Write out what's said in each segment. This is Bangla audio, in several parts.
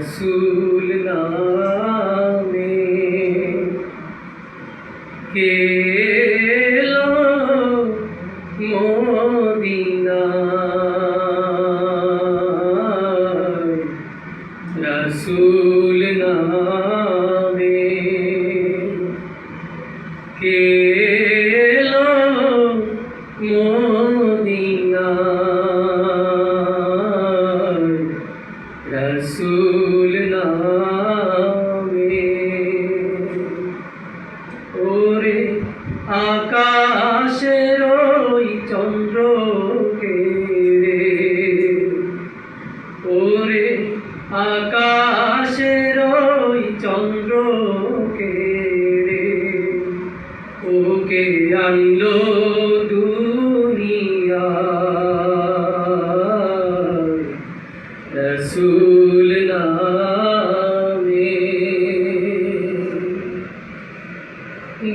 রসুল নামে কে এলো মদিনায়, রসুল নামে কে এলো মদিনায়, রসুল নামে। ওরে আকাশের ওই চন্দ্রকে রে, ওরে আকাশের ওই চন্দ্রকে রে, ওকে আনলো দুনিয়ায়, রসুল নামে।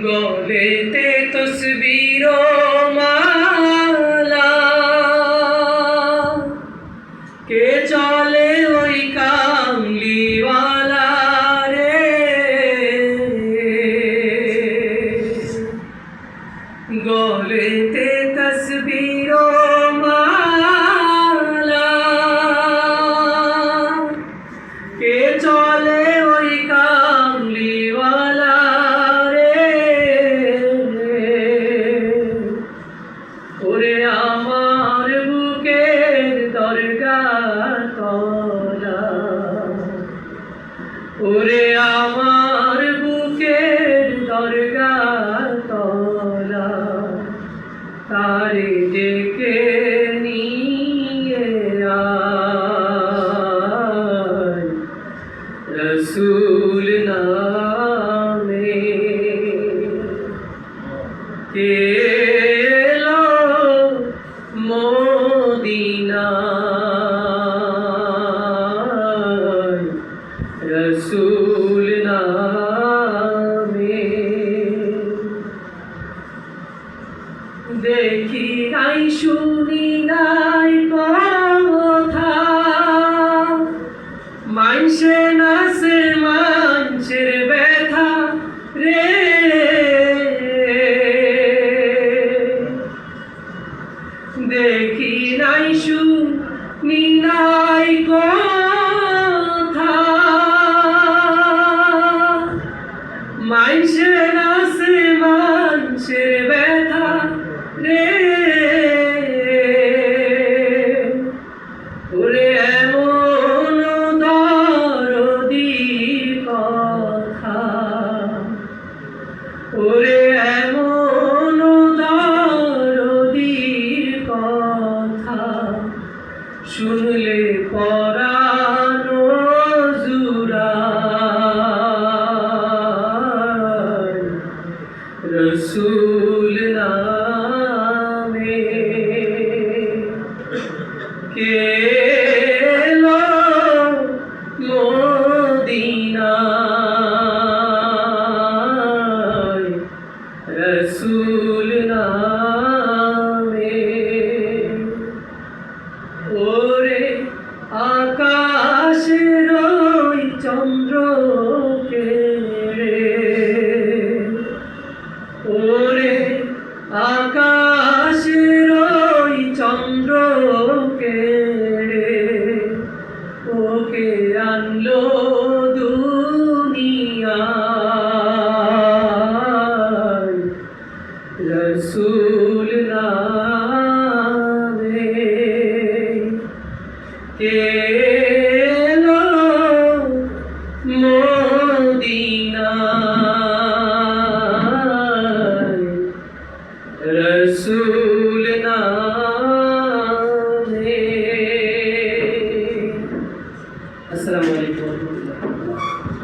গলেতে তসবির মালা, কে চলে ওই কামলিওয়ালা রে, গলেতে তসবির মালা, কে চলে ওই কামলিওয়ালা রে। ওরে আমার বুকের দরগার তলা, ওরে আমার বুকের দরগার তলা, তারে ডেকে নিয়ে আয়, রসুল নামে কে এলো মদিনায়, রসুল নামে। দেখি নাই শুনি নাই কথা, মানসে নাসে মানুষের ব্যথা রে, দেখি নাই শুনি নাই কথা, মানসে নাসে মানুষের ব্যথা রে। ওরে এমন দরদি